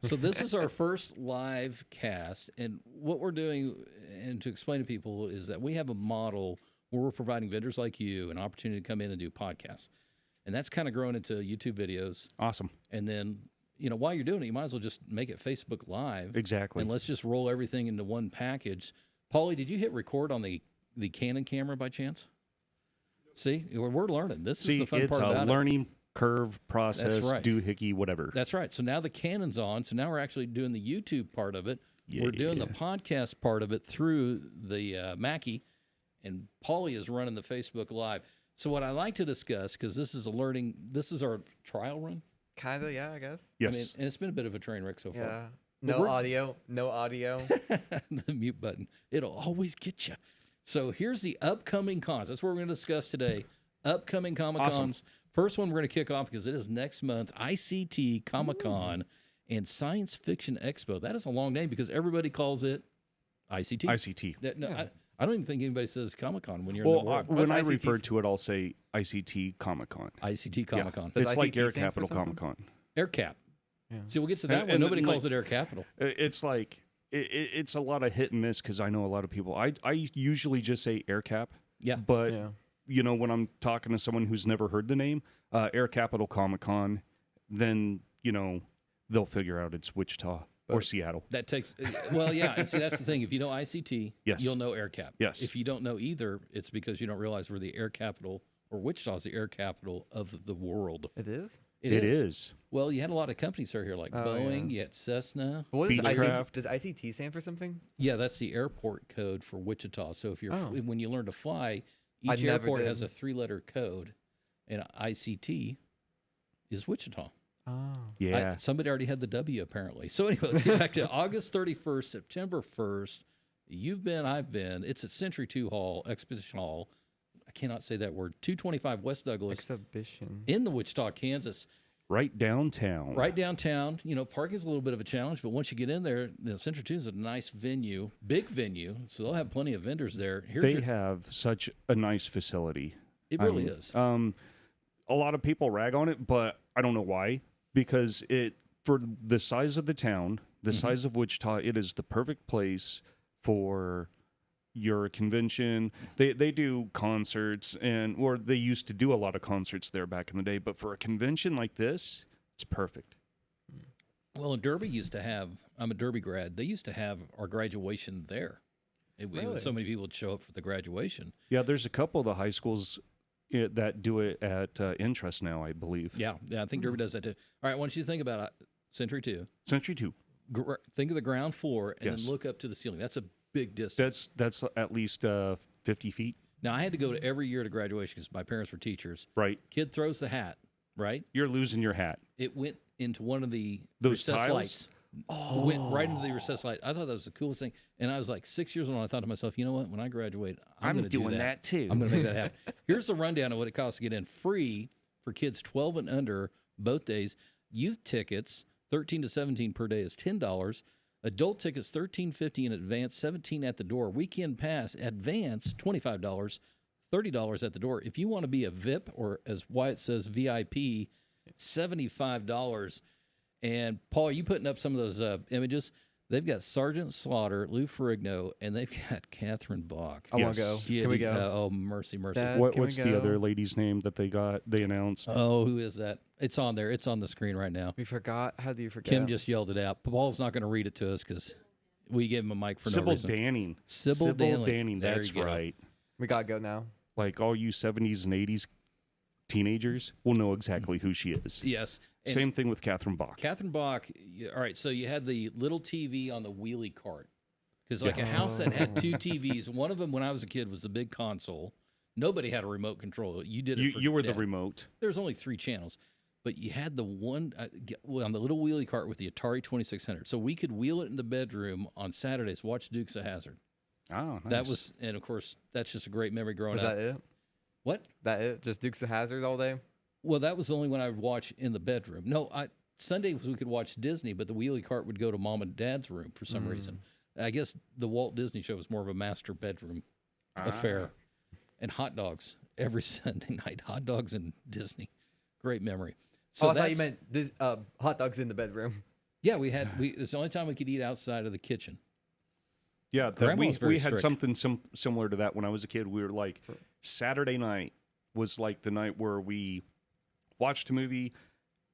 So this is our first live cast, and what we're doing, and to explain to people, is that we have a model where we're providing vendors like you an opportunity to come in and do podcasts, and that's kind of grown into YouTube videos. Awesome. And then, while you're doing it, you might as well just make it Facebook Live. Exactly. And let's just roll everything into one package. Paulie, did you hit record on the Canon camera by chance? See, we're learning. This is the fun it's part a about learning curve process, That's right. doohickey, whatever. That's right. So now the Canon's on. So now we're actually doing the YouTube part of it. Yeah. We're doing the podcast part of it through the Mackie, and Paulie is running the Facebook Live. So what I like to discuss, because this is our trial run. Kind of, yeah, I guess. Yes. I mean, and it's been a bit of a train wreck so far. Yeah. But No audio. No audio. The mute button. It'll always get you. So here's the upcoming cons. That's what we're going to discuss today. Upcoming Comic-Cons. Awesome. First one we're going to kick off because it is next month, ICT Comic-Con and Science Fiction Expo. That is a long name because everybody calls it ICT. ICT. I don't even think anybody says Comic-Con when you're in Well, the world. when I ICT? refer to it, I'll say ICT Comic-Con. ICT Comic-Con. Does It's like ICT Air stand for Capital something? Comic-Con. AirCap. Yeah. See, we'll get to that one. And Nobody like- calls it Air Capital. It's like it's a lot of hit and miss because I know a lot of people. I usually just say AirCap, Yeah. but Yeah. when I'm talking to someone who's never heard the name, Air Capital Comic-Con, then they'll figure out it's Wichita or Seattle. That takes, well, yeah. And see, that's the thing. If you know ICT, Yes. you'll know AirCap. Yes. If you don't know either, it's because you don't realize we're the air capital, or Wichita's the air capital of the world. It is? It is. Well, you had a lot of companies out here like Oh, Boeing, yeah. you had Cessna. What is Beechcraft. Does ICT stand for something? Yeah, that's the airport code for Wichita. So if you're Oh. when you learn to fly, I each never airport has did. a 3-letter code, and ICT is Wichita. Oh. Yeah. Somebody already had the W apparently. So anyway, let's get back to August 31st, September 1st. You've been, I've been. It's at Century 2 Hall, Exposition Hall. I cannot say that word. 225 West Douglas Exhibition. in the Wichita, Kansas. Right downtown. Right downtown. Parking's a little bit of a challenge, but once you get in there, Century 2 is a nice venue, big venue. So they'll have plenty of vendors there. They have such a nice facility. It really is. A lot of people rag on it, but I don't know why. Because for the size of the town, the size of Wichita, it is the perfect place for your convention. They do concerts, or they used to do a lot of concerts there back in the day. But for a convention like this, it's perfect. Well, Derby used to have, I'm a Derby grad, they used to have our graduation there. Really? So many people would show up for the graduation. Yeah, there's a couple of the high schools that do it at Interest now, I believe. Yeah, I think Derby does that too. All right, I want you to think about Century 2. Century 2. Think of the ground floor and Yes. then look up to the ceiling. That's a big distance. That's at least 50 feet. Now, I had to go to every year to graduation because my parents were teachers. Right. Kid throws the hat, right? You're losing your hat. It went into one of the Those recessed tiles? lights. Went right into the recessed light. I thought that was the coolest thing. And I was like 6 years old, and I thought to myself, you know what? When I graduate, I'm going to do that. too. I'm going to make that happen. Here's the rundown of what it costs to get in. Free for kids 12 and under both days. Youth tickets, 13 to 17 per day, is $10. Adult tickets, $13.50 in advance, $17 at the door. Weekend pass, advance, $25, $30 at the door. If you want to be a VIP, or as Wyatt says, VIP, $75. And Paul, you putting up some of those images? They've got Sergeant Slaughter, Lou Ferrigno, and they've got Catherine Bach. I want to go. Can we go? Oh, mercy. Dad, What's can we the go? other lady's name that they announced? Oh, who is that? It's on there. It's on the screen right now. We forgot. How do you forget? Kim just yelled it out. Paul's not going to read it to us because we gave him a mic for no Sybil reason. Danning. Sybil Danning. Danning. There That's you go. right. We got to go now. Like all you 70s and 80s teenagers will know exactly who she is. Yes. And Same thing with Catherine Bach. Catherine Bach. All right. So you had the little TV on the wheelie cart. Because like a house that had two TVs, one of them when I was a kid was the big console. Nobody had a remote control. You did it. You were the Dad. remote. There was only 3 channels, but you had the one on the little wheelie cart with the Atari 2600. So we could wheel it in the bedroom on Saturdays, watch Dukes of Hazzard. Oh, nice. That was, and of course, that's just a great memory growing Was up. that it? What? That it? Just Dukes of Hazzard all day? Well, that was the only one I would watch in the bedroom. No, Sundays we could watch Disney, but the wheelie cart would go to Mom and Dad's room for some reason. I guess the Walt Disney Show was more of a master bedroom affair. And hot dogs every Sunday night. Hot dogs and Disney. Great memory. So I thought you meant this, hot dogs in the bedroom. Yeah, it's the only time we could eat outside of the kitchen. Yeah, that Grandma was very we had strict. something similar to that when I was a kid. We were like, Saturday night was like the night where we watched a movie,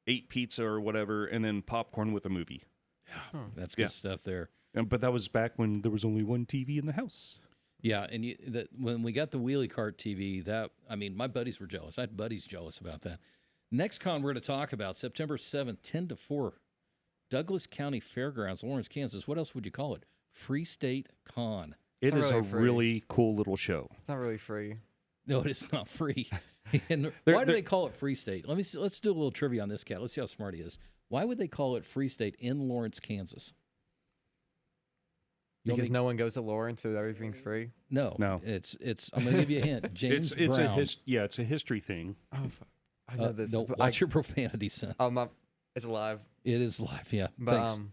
ate pizza or whatever, and then popcorn with a movie. That's good Yeah. stuff there. But that was back when there was only one TV in the house. Yeah, and when we got the wheelie cart TV, my buddies were jealous. I had buddies jealous about that. Next con we're going to talk about September 7th, 10 to 4, Douglas County Fairgrounds, Lawrence, Kansas. What else would you call it? Free State Con. It not is really a free. really cool little show. It's not really free. No, it is not free. And They're- why do they're- they call it Free State? Let's do a little trivia on this cat. Let's see how smart he is. Why would they call it Free State in Lawrence, Kansas? You want Because me- no one goes to Lawrence, so everything's free. No. No. It's. I'm going to give you a hint. James it's Brown. it's a history thing. Oh, I know this. No, but watch your profanity, son. It's alive. It is live. Yeah. But Thanks.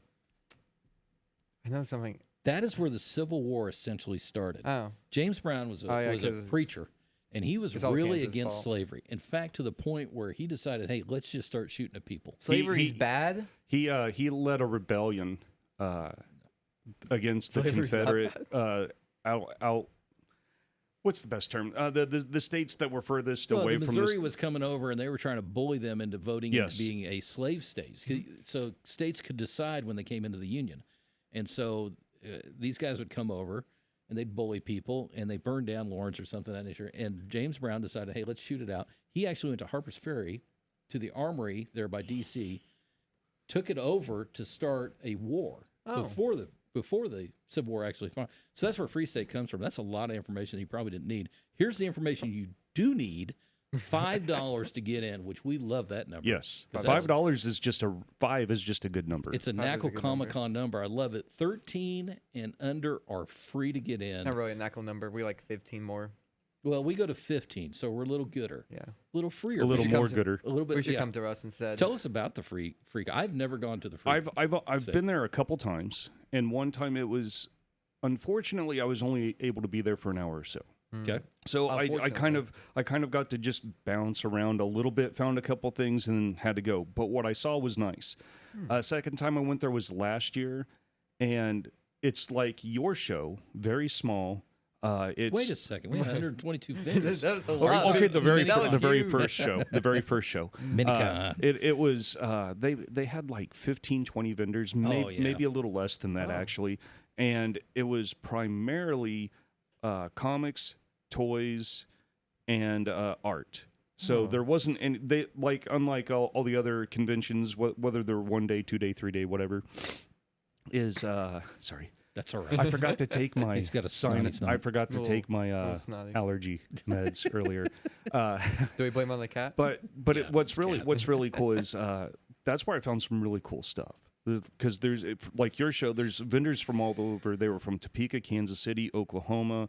I know something. That is where the Civil War essentially started. Oh, James Brown was Oh, yeah, was a 'cause preacher, and he was it's all really Kansas' against fault. slavery. In fact, to the point where he decided, hey, let's just start shooting at people. slavery's he- bad. He led a rebellion against the Slavery's not Confederate out. What's the best term? The states that were furthest Well, away the from Missouri was coming over, and they were trying to bully them into voting Yes. into being a slave state. So states could decide when they came into the Union, and so these guys would come over and they'd bully people, and they burned down Lawrence or something of that nature. And James Brown decided, hey, let's shoot it out. He actually went to Harper's Ferry, to the armory there by D.C., took it over to start a war Oh. before the Civil War actually fought. So that's where Free State comes from. That's a lot of information you probably didn't need. Here's the information you do need: $5 to get in, which we love that number. Yes, 'Cause $5 is just a good number. It's a Five is a NACL good Comic Con number. I love it. 13 and under are free to get in. Not really a knuckle number. We like 15 more. Well, we go to 15, so we're a little gooder, Yeah. a little freer, a little should more come to- gooder. a little bit. We should yeah. come to us instead. Tell us about the free. I've never gone to the free. I've Sick. been there a couple times, and one time it was, unfortunately, I was only able to be there for an hour or so. Mm. Okay. So I kind Unfortunately. of got to just bounce around a little bit, found a couple things, and had to go. But what I saw was nice. Second time I went there was last year, and it's like your show, very small. It's Wait a second. We had 122 vendors. that was a Oh, lot. okay, the very That was huge. first show, the very first show. Minicon. It was they had like 15, 20 vendors, Oh, yeah. maybe a little less than that Oh. actually, and it was primarily comics, toys, and art. So Oh. there wasn't any. They like unlike all the other conventions, whether they're 1 day, 2 day, 3 day, whatever. Is sorry. That's all right. I forgot to take my He's got a sign. snotty snot. I forgot to Little- take my little snotty. allergy meds earlier. Do we blame it on the cat? But Yeah, what's it's really cat. what's really cool is that's where I found some really cool stuff. Because there's like your show, there's vendors from all over. They were from Topeka, Kansas City, Oklahoma,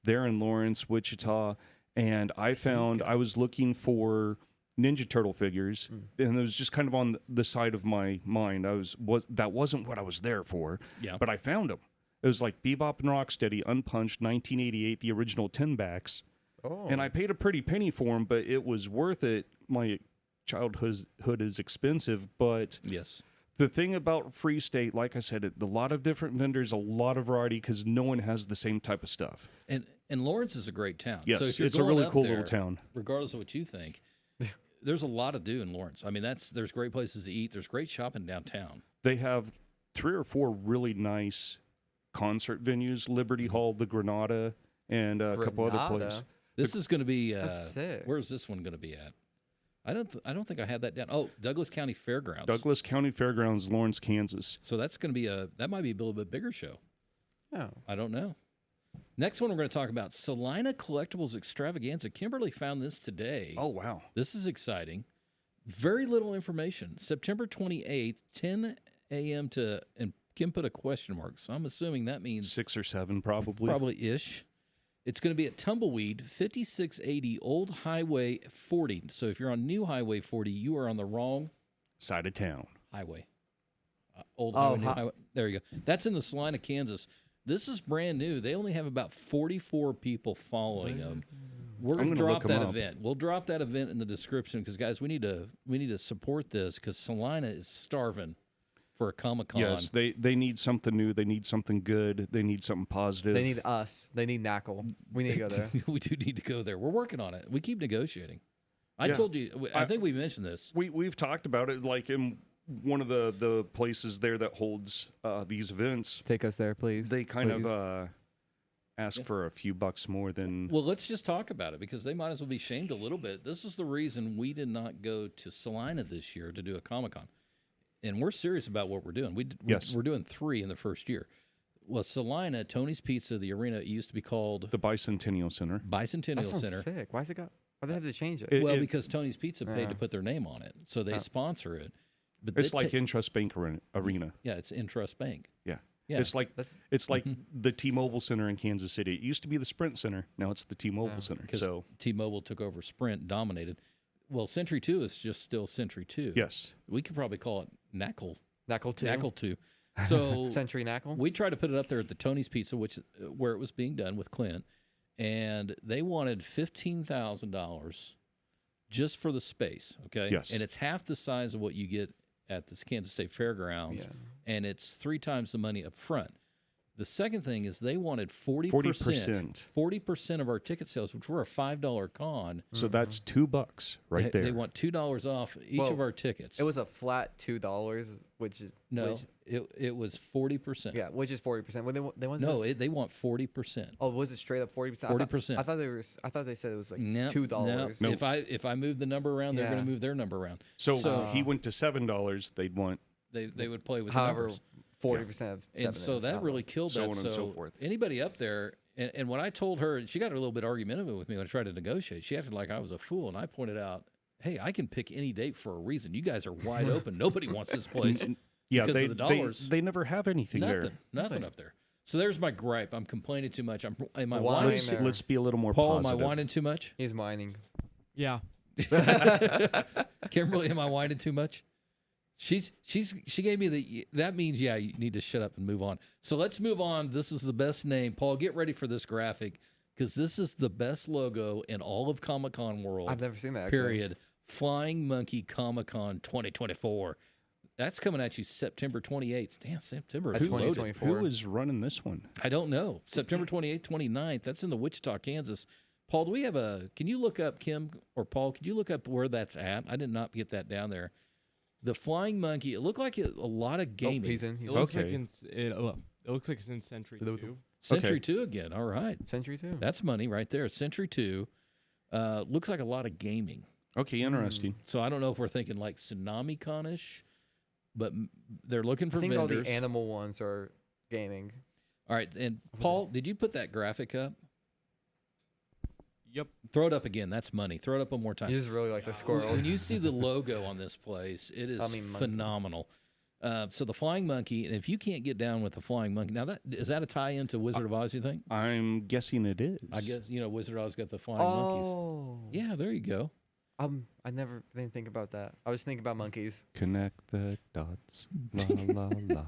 there in Lawrence, Wichita, and I found I was looking for Ninja Turtle figures, and it was just kind of on the side of my mind. That wasn't what I was there for, Yeah. but I found them. It was like Bebop and Rocksteady, Unpunched, 1988, the original 10 backs. Oh. And I paid a pretty penny for them, but it was worth it. My childhood is expensive, but Yes. the thing about Free State, like I said, a lot of different vendors, a lot of variety, because no one has the same type of stuff. And Lawrence is a great town. Yes, so if you're it's a going really up cool there, little town. regardless of what you think, there's a lot to do in Lawrence. I mean, there's great places to eat. There's great shopping downtown. They have 3 or 4 really nice concert venues: Liberty Hall, the Granada, and a couple other Granada? places. This is going to be. That's sick. Where's this one going to be at? I don't think I had that down. Oh, Douglas County Fairgrounds. Douglas County Fairgrounds, Lawrence, Kansas. So that's going to be that might be a little bit bigger show. Oh. I don't know. Next one we're going to talk about Salina Collectibles Extravaganza. Kimberly found this today. Oh wow! This is exciting. Very little information. September 28th, 10 a.m. to, and Kim put a question mark, so I'm assuming that means 6 or 7 probably. probably ish. It's going to be at Tumbleweed, 5680 Old Highway 40. So if you're on New Highway 40, you are on the wrong Side of town. highway. Old Oh, Highway, New Highway. There you go. That's in the Salina, Kansas. This is brand new. They only have about 44 people following them. We're I'm going to gonna drop look 'em that up. event. We'll drop that event in the description because guys, we need to support this because Salina is starving for a Comic-Con. Yes, they need something new. They need something good. They need something positive. They need us. They need Knackle. We need to go there. We do need to go there. We're working on it. We keep negotiating. I Yeah. told you. I think we mentioned this. We've talked about it, like in one of the places there that holds these events. Take us there, please. They kind Please. of ask for a few bucks more than. Well, let's just talk about it because they might as well be shamed a little bit. This is the reason we did not go to Salina this year to do a Comic-Con. And we're serious about what we're doing. Yes. We're doing 3 in the first year. Well, Salina, Tony's Pizza, the arena, it used to be called The Bicentennial Center. That Bicentennial sounds Center. sick. Why do they have to change it? It- Well, because Tony's Pizza paid Yeah. to put their name on it, so they Oh. sponsor it. But It's they like ta- Intrust Bank Arena. yeah, it's Intrust Bank. Yeah. Yeah. It's like the T-Mobile Center in Kansas City. It used to be the Sprint Center. Now it's the T-Mobile Yeah. Center. Because So T-Mobile took over Sprint, dominated. Well, Century 2 is just still Century 2. yes, We could probably call it Knackle. Knackle 2. Knackle 2. So Century Knackle. we tried to put it up there at the Tony's Pizza, where it was being done with Clint, and they wanted $15,000 just for the space. Okay. Yes. And it's half the size of what you get at the Kansas State Fairgrounds, Yeah. and it's 3 times the money up front. The second thing is they wanted 40%. 40% of our ticket sales, which were a $5 con. So that's $2 right they, there. They want $2 off each Well, of our tickets. It was a flat $2, which is no, which- it was 40%. yeah, which is 40%. Well, they want No, this- they want 40%. oh, was it straight up 40%? 40%. I thought they said it was like No, $2. No. If I move the number around, they're going Yeah. to move their number around. so So- he went to $7. They'd want They would play with the However, numbers. 40% of And 7 so is that not really much. killed So that. on and so forth. Anybody up there, and when I told her, she got a little bit argumentative with me when I tried to negotiate. She acted like I was a fool, and I pointed out, hey, I can pick any date for a reason. You guys are wide open. Nobody wants this place. yeah, because they, of the dollars. they never have anything there. Nothing up there. So there's my gripe. I'm complaining too much. Am I Why whining? Let's there. let's be a little more Paul, positive. am I whining too much? He's mining. Yeah. Kimberly, am I whining too much? She gave me that means yeah, you need to shut up and move on. So let's move on. This is the best name. Paul, get ready for this graphic because this is the best logo in all of Comic-Con world. I've never seen that. Actually. Period. Flying Monkey Comic-Con 2024. That's coming at you September 28th. Damn, September. That's Who loaded? 2024. Who is running this one? I don't know. September 28th, 29th. That's in the Wichita, Kansas. Paul, do we have can you look up, Kim or Paul, could you look up where that's at? I did not get that down there. The Flying Monkey, it looked like a lot of Oh, gaming. he's in. It He's looks Okay. like it looks like it's in Century Hello. 2. Century Okay. 2 again. All right. Century 2. That's money right there. Century 2. Looks like a lot of gaming. Okay, interesting. So I don't know if we're thinking like Tsunami Con-ish, but they're looking for I think vendors. all the animal ones are gaming. All right. And Paul, did you put that graphic up? Yep. Throw it up again. That's money. Throw it up one more time. You just really like the Yeah. squirrel. When you see the logo on this place, it is Monkey. phenomenal. So the Flying Monkey, and if you can't get down with the Flying Monkey, now is that a tie-in to Wizard of Oz? You think? I'm guessing it is. I guess Wizard of Oz got the Flying Monkeys. Oh. Yeah, there you go. I never didn't think about that. I was thinking about monkeys. Connect the dots. La la la.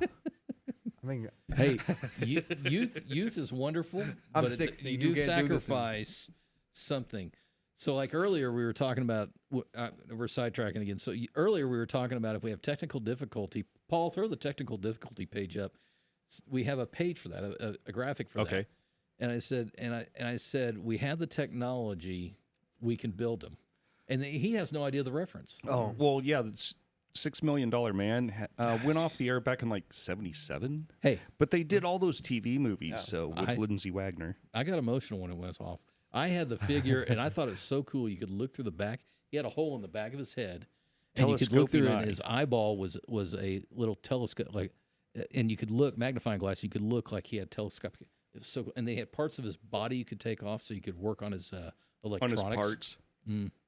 I mean, Hey, youth is wonderful, I'm but 60, you you do can't do this to me. sacrifice something. So, like earlier, we were talking about we're sidetracking again. So earlier, we were talking about if we have technical difficulty. Paul, throw the technical difficulty page up. We have a page for that, a graphic for that. Okay. And I said, we have the technology, we can build them. And he has no idea the reference. Oh well, yeah. That's $6 Million Man went off the air back in like '77. Hey, But they did all those TV movies, Yeah. so with I- Lindsay Wagner. I got emotional when it went off. I had the figure, and I thought it was so cool. You could look through the back. He had a hole in the back of his head, and you could look through it, Telescoping and eye. his eyeball was a little telescope, and you could look magnifying glass. You could look like he had telescopic. It was so cool. And they had parts of his body you could take off, so you could work on his On electronics. his parts.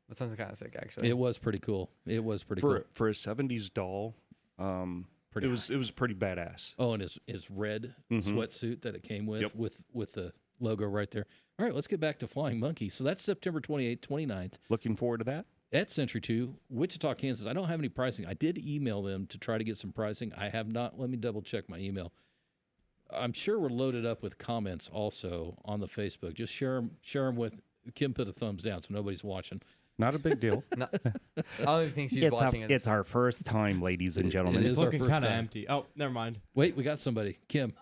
that sounds kind of sick, actually. It was pretty cool. It was pretty cool. For a '70s doll, Pretty it was pretty badass. Oh, and his red Mhm. sweatsuit that it came with, Yep. with the logo right there. All right, let's get back to Flying Monkey. So that's September 28th, 29th Looking forward to that. at Century 2, Wichita, Kansas. I don't have any pricing. I did email them to try to get some pricing. I have not. Let me double check my email. I'm sure we're loaded up with comments also on the Facebook. Just share them with Kim. Put a thumbs down so nobody's watching. Not a big deal. No, I don't think she's watching it. It's our first time, ladies and gentlemen. It It's is our looking first kind of time. empty. Oh, never mind. Wait, we got somebody. Kim.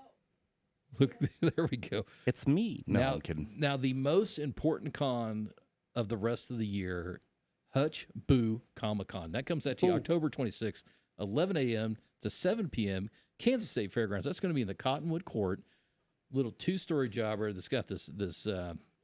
Look, there we go. It's me. No, now, I'm kidding. Now, the most important con of the rest of the year, Hutch Boo Comic Con. That comes at you October 26th, 11 a.m. to 7 p.m. Kansas State Fairgrounds. That's going to be in the Cottonwood Court. Little two-story jobber that's got this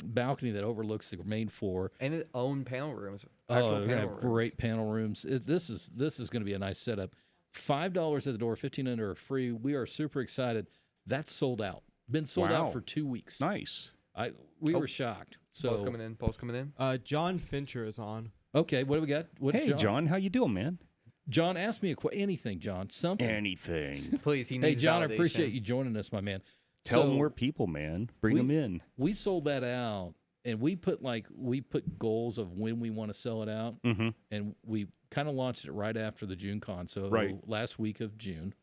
balcony that overlooks the main floor. And its own panel rooms. Oh, Actual we're gonna panel have rooms. great panel rooms. This is going to be a nice setup. $5 at the door, 15 under are free. We are super excited. That's sold out. Been sold Wow. out for 2 weeks. Nice. We were shocked. Paul's So coming in. Paul's coming in. John Fincher is on. okay, what do we got? What's Hey, John, how you doing, man? John, ask me anything, John. Something. Anything. Please, he Hey, needs John, I validation. appreciate you joining us, my man. Tell So, more people, man. Bring them in. We sold that out, and we put goals of when we want to sell it out, Mm-hmm. and we kind of launched it right after the June con, so Right. last week of June,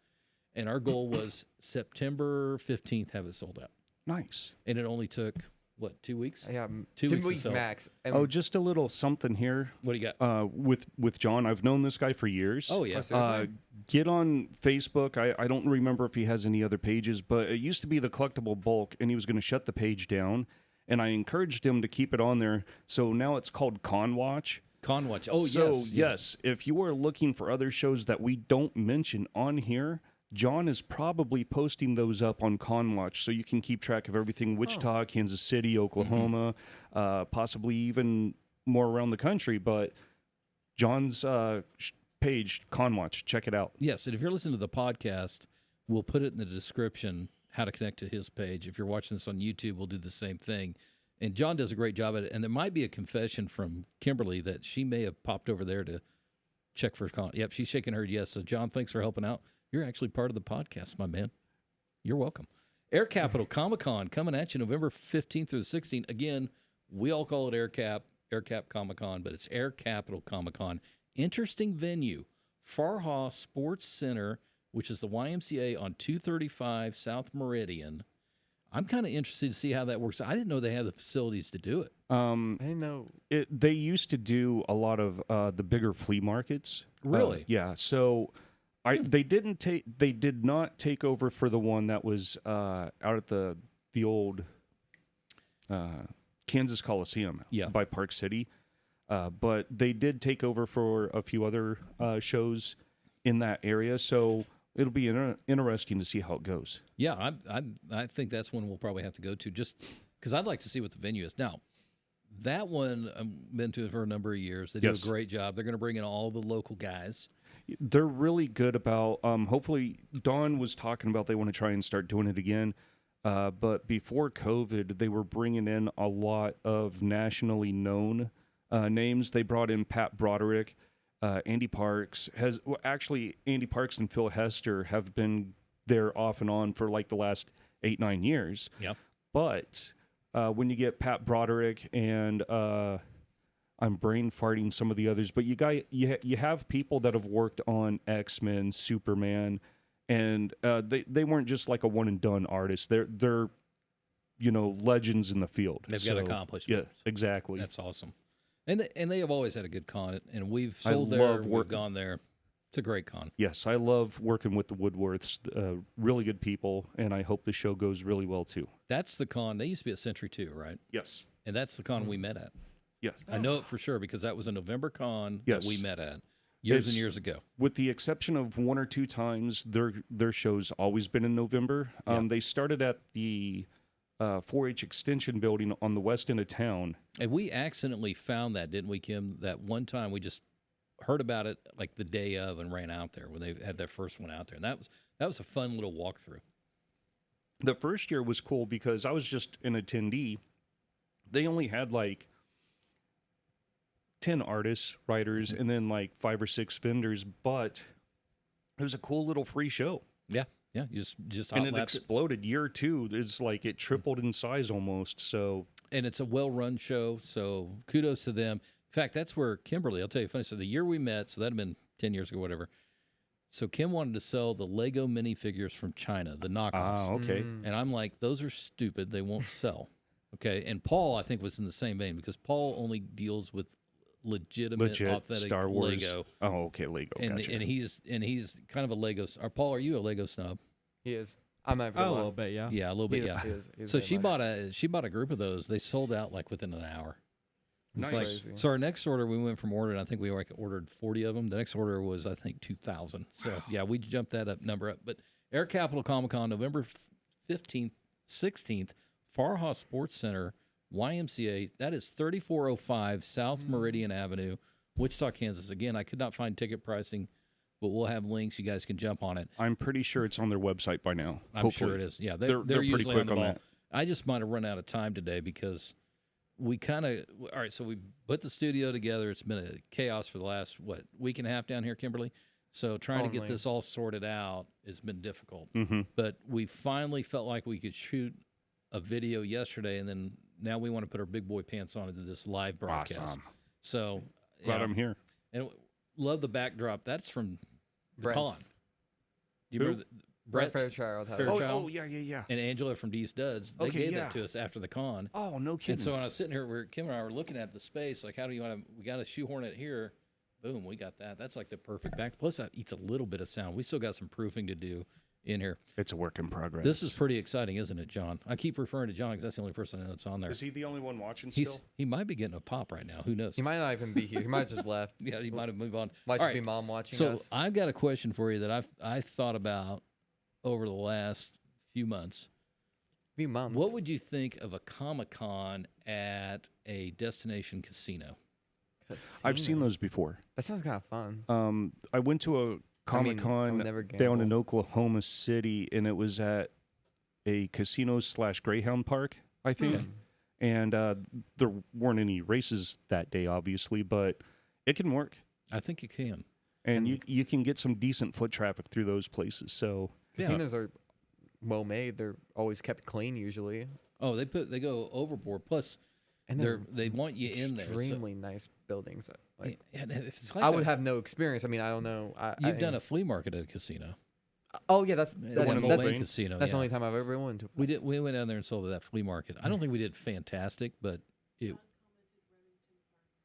and our goal was September 15th have it sold out, Nice. and it only took what 2 weeks? Yeah, 2 2 weeks to weeks sell. max. And Oh, just a little something here. What do you got? With John. I've known this guy for years. Oh yeah, seriously? Get on Facebook. I don't remember if he has any other pages, but it used to be the Collectible Bulk, and he was going to shut the page down. And I encouraged him to keep it on there. So now it's called Con Watch. Conwatch. Oh So, yes. if you are looking for other shows that we don't mention on here, John is probably posting those up on Conwatch, so you can keep track of everything: Wichita, Kansas City, Oklahoma, possibly even more around the country. But John's page, Conwatch, check it out. Yes, and if you're listening to the podcast, we'll put it in the description how to connect to his page. If you're watching this on YouTube, we'll do the same thing. And John does a great job at it. And there might be a confession from Kimberly that she may have popped over there to check for con. Yep, she's shaking her head yes. So John, thanks for helping out. You're actually part of the podcast, my man. You're welcome. Air Capital Comic Con coming at you November 15th through the 16th. Again, we all call it Air Cap Comic Con, but it's Air Capital Comic Con. Interesting venue, Farha Sports Center, which is the YMCA on 235 South Meridian. I'm kind of interested to see how that works. I didn't know they had the facilities to do it. I didn't know. They used to do a lot of the bigger flea markets. Really? Yeah. So they did not take over for the one that was out at the old Kansas Coliseum by Park City. But they did take over for a few other shows in that area. So it'll be interesting to see how it goes. Yeah, I think that's one we'll probably have to go to just because I'd like to see what the venue is. Now, that one I've been to it for a number of years. They do Yes. a great job. They're going to bring in all the local guys. They're really good about. Hopefully, Dawn was talking about they want to try and start doing it again. But before COVID, they were bringing in a lot of nationally known names. They brought in Pat Broderick, Andy Parks. Andy Parks and Phil Hester have been there off and on for like the last 8-9 years. Yep. But when you get Pat Broderick and I'm brain farting some of the others, but you have people that have worked on X-Men, Superman, and they weren't just like a one and done artist. They're legends in the field. They've got accomplishments. Yeah, exactly. That's awesome. And they have always had a good con, and we've I sold there, love we've working- gone there. It's a great con. Yes, I love working with the Woodworths. Really good people, and I hope the show goes really well too. That's the con. They used to be at Century 2, right? Yes. And that's the con we met at. Yes. I know it for sure because that was a November con Yes. that we met at years and It's- years ago. With the exception of one or two times, their show's always been in November. Yeah. They started at the 4-H Extension Building on the west end of town. And we accidentally found that, didn't we, Kim? That one time we just heard about it like the day of and ran out there when they had their first one out there. And that was a fun little walkthrough. The first year was cool because I was just an attendee. They only had like 10 artists, writers, and then like 5 or 6 vendors, but it was a cool little free show. Yeah. Yeah. You just And it hot lapped it. exploded year 2. It's like it tripled in size almost. So And it's a well-run show, so kudos to them. In fact, that's where Kimberly, I'll tell you funny. So the year we met, so that'd have been 10 years ago, whatever. So Kim wanted to sell the Lego minifigures from China, the knockoffs. okay. And I'm like, those are stupid. They won't sell. Okay. And Paul, I think, was in the same vein because Paul only deals with legitimate, authentic Star Wars. Lego. Oh, okay, Lego. And Gotcha. he's kind of a Lego. Or Paul, are you a Lego snob? He is. I'm not A gonna lie. little bit, yeah. Yeah, a little He bit. is- Yeah. he is- he's So very she much. bought a group of those. They sold out like within an hour. It's Nice. like- Crazy. so our next order, we went from ordering. I think we like ordered 40 of them. The next order was I think 2,000. So yeah, we jumped that number up. But Air Capital Comic Con, November 15th, 16th, Farha Sports Center, YMCA. That is 3405 South Meridian Avenue, Wichita, Kansas. Again, I could not find ticket pricing, but we'll have links. You guys can jump on it. I'm pretty sure it's on their website by now. I'm sure it is. Yeah, they're pretty usually quick on the on ball. that. I just might have run out of time today because we kind of all right. So we put the studio together. It's been a chaos for the last week and a half down here, Kimberly. So trying to get Only. this all sorted out has been difficult. Mm-hmm. But we finally felt like we could shoot a video yesterday, and then now we want to put our big boy pants on into this live broadcast. Awesome. So Glad yeah, I'm here. and love the backdrop. That's from the Brent. con. Do you Who? remember Brett Brett Fairchild. had Fairchild. it. Oh, yeah. and Angela from D Studs? They Okay, gave yeah. that to us after the con. Oh, no kidding. And so when I was sitting here, Kim and I were looking at the space, like, how do you want to? We got to shoehorn it here. Boom, we got that. That's like the perfect back. Plus, that eats a little bit of sound. We still got some proofing to do in here. it's a work in progress. This is pretty exciting, isn't it, John? I keep referring to John because that's the only person I know that's on there. Is he the only one watching He still? might be getting a pop right now. Who knows? He might not even be here. He might have just left. Yeah, he might have moved on. Might All just be right, mom watching so us. I've got a question for you that I've thought about over the last few months. Be mom. What would you think of a Comic-Con at a destination casino? I've seen those before. That sounds kind of fun. I went to a I mean, I Comic would Con never down in gamble. Oklahoma City, and it was at a casino / Greyhound park, I think. Hmm. And there weren't any races that day, obviously, but it can work. I think you can. And you can get some decent foot traffic through those places. So Yeah. Casinos are well made. They're always kept clean usually, Oh, they go overboard. Plus, and they want you in there. So, extremely nice buildings. Like, and if it's like I would that, have no experience. I mean, I don't know. You've done a flea market at a casino. Oh yeah, that's That's one a in that's, Mulvane Mulvane? casino. that's the yeah. only time I've ever went to. We went down there and sold at that flea market. I don't think we did fantastic, but it.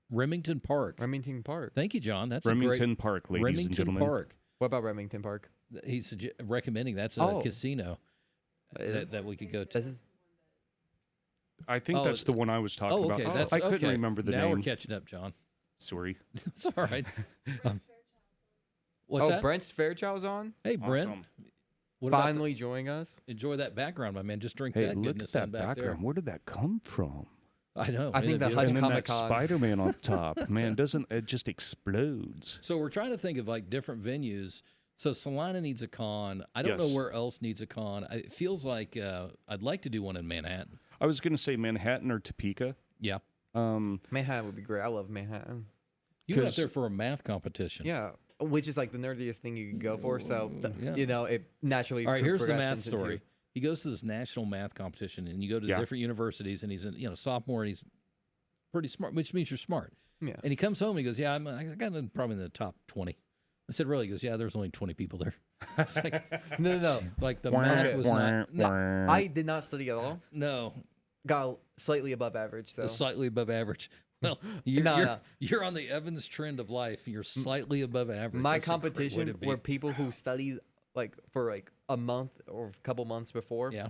Remington Park. Remington Park. Thank you, John. That's Remington a Park, great ladies Remington and gentlemen. Park. What about Remington Park? He's recommending that's a Oh. casino Is- that we could go to. This is- I think Oh, that's the one I was talking Oh, okay. about. That's I couldn't okay. remember the now name. we're catching up, John. Sorry. It's all right. Um, what's oh, that? Brent's Fairchild's on. Hey, Brent. Awesome. What about Finally joining us. enjoy that background, my man. Just drink Hey, that look at goodness that in back background. Where did that come from? there. I know. I isn't think it the beautiful? Hutch And then that Comic-Con. Spider-Man on top. Man, doesn't it just explodes? So we're trying to think of like different venues. So Salina needs a con. I don't know Yes. where else needs a con. It feels like I'd like to do one in Manhattan. I was going to say Manhattan or Topeka. Yeah. Manhattan would be great. I love Manhattan. You went up 'Cause- there for a math competition. Yeah, which is like the nerdiest thing you could go for. So Yeah. you know, it naturally. All right, here's the math progressions into- story. He goes to this national math competition, and you go to Yeah. different universities, and he's in sophomore, and he's pretty smart, which means you're smart. Yeah. And he comes home and he goes, "Yeah, I got probably in the top 20." I said, "Really?" He goes, "Yeah, there's only 20 people there." It's like, No. like the math was not. No, I did not study at all. No, Got slightly above average though. slightly above average. Well, you're, No, you're, no. you're on the Evans trend of life. You're slightly above average. My That's a great way competition to be. were people who studied like for like a month or a couple months before. Yeah.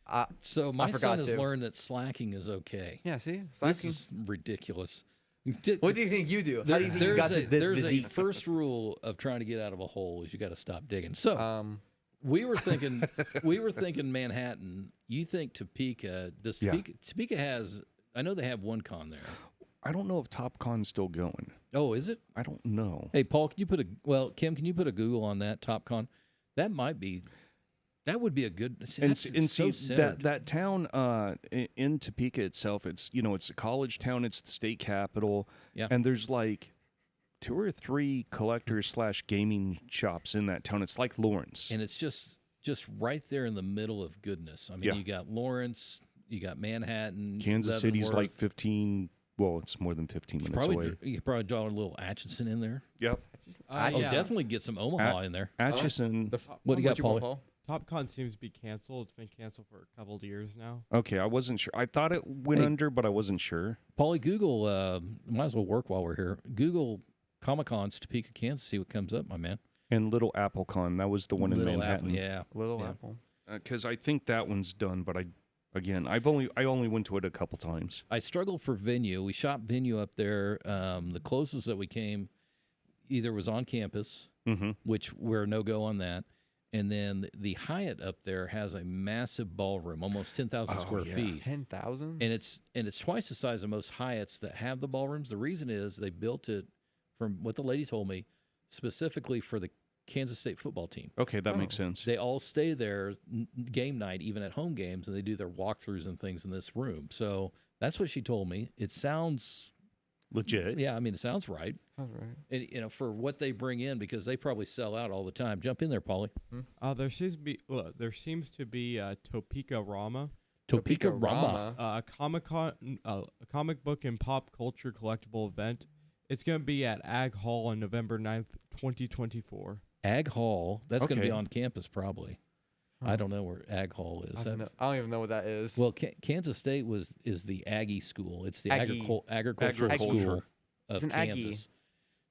I, So my forgot son has to. learned that slacking is okay. yeah. See, This slacking. is ridiculous. What do you think you do? How do you think you got to this there's a physique? first rule of trying to get out of a hole is you got to stop digging. So we were thinking Manhattan. You think Topeka? Does Yeah. Topeka has? I know they have one con there. I don't know if TopCon's still going. Oh, is it? I don't know. Hey, Paul, can you put Kim, can you put a Google on that TopCon? That would be a good. See, And, that's and so see centered. that town in Topeka itself, it's it's a college town, it's the state capital, Yeah. and there's like 2 or 3 collectors / gaming shops in that town. It's like Lawrence. and it's just right there in the middle of goodness. I mean, Yeah. you got Lawrence, you got Manhattan, Kansas City's like Leavenworth. 15. Well, it's more than 15 minutes Probably away. you could probably draw a little Atchison in there. Yep. Oh, yeah. definitely get some Omaha in there. Atchison. The, What do you got, want, Paulie? Paul? TopCon seems to be canceled. It's been canceled for a couple of years now. Okay, I wasn't sure. I thought it went Hey. under, but I wasn't sure. Paulie, Google, might as well work while we're here. Google Comic-Con's Topeka, Kansas, see what comes up, my man. And Little Apple Con, that was the one in Little Manhattan. Apple, yeah. Little Yeah. Apple. Because I think that one's done, but I only went to it a couple times. I struggled for venue. We shot venue up there. The closest that we came either was on campus, Mm-hmm. which we're no go on that, and then the Hyatt up there has a massive ballroom, almost 10,000 Oh, square yeah. feet, 10,000. and it's twice the size of most Hyatts that have the ballrooms. The reason is they built it, from what the lady told me, specifically for the Kansas State football team. Okay, that makes Oh. sense. They all stay there game night, even at home games, and they do their walkthroughs and things in this room. So that's what she told me. It sounds, Legit. yeah, I mean, it sounds right. Sounds right. And, for what they bring in, because they probably sell out all the time. Jump in there, Paulie. There seems to be Topeka Rama, Topeka Rama. a comic book and pop culture collectible event. It's going to be at Ag Hall on November 9th, 2024. Ag Hall. That's going to be Okay. on campus probably. I don't know where Ag Hall is. I don't even know what that is. Well, Kansas State is the Aggie school. It's the Aggie. agricultural Agriculture. school of It's an Aggie. Kansas.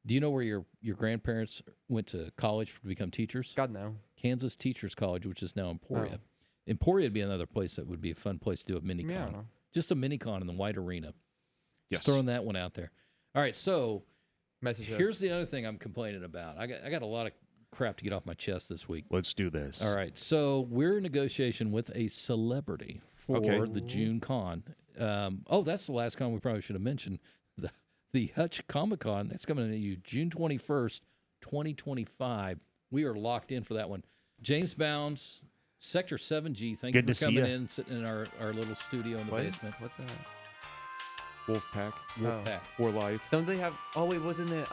Do you know where your grandparents went to college to become teachers? God no. Kansas Teachers College, which is now Emporia. Oh. Emporia would be another place that would be a fun place to do a mini con. Yeah. Just a mini con in the white arena. Yes. Just throwing that one out there. All right, so Message us. here's the other thing I'm complaining about. I got a lot of crap to get off my chest this week. Let's do this. All right, so we're in negotiation with a celebrity for Okay. the June con. That's the last con we probably should have mentioned. The Hutch Comic Con, that's coming to you June 21st, 2025. We are locked in for that one. James Bounds, Sector 7G, thank Good you to for see coming ya. in, sitting in our little studio in the What? basement. What's that? Wolfpack. Wolfpack. For life. Don't they have? Oh wait, wasn't it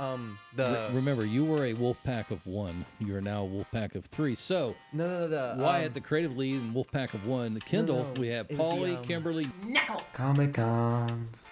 the? Remember, you were a wolf pack of one. You are now a wolf pack of three. So, No, the Wyatt, the creative lead, and wolf pack of one. Kendall, no. we have It was the, Paulie, Kimberly, Comic Cons.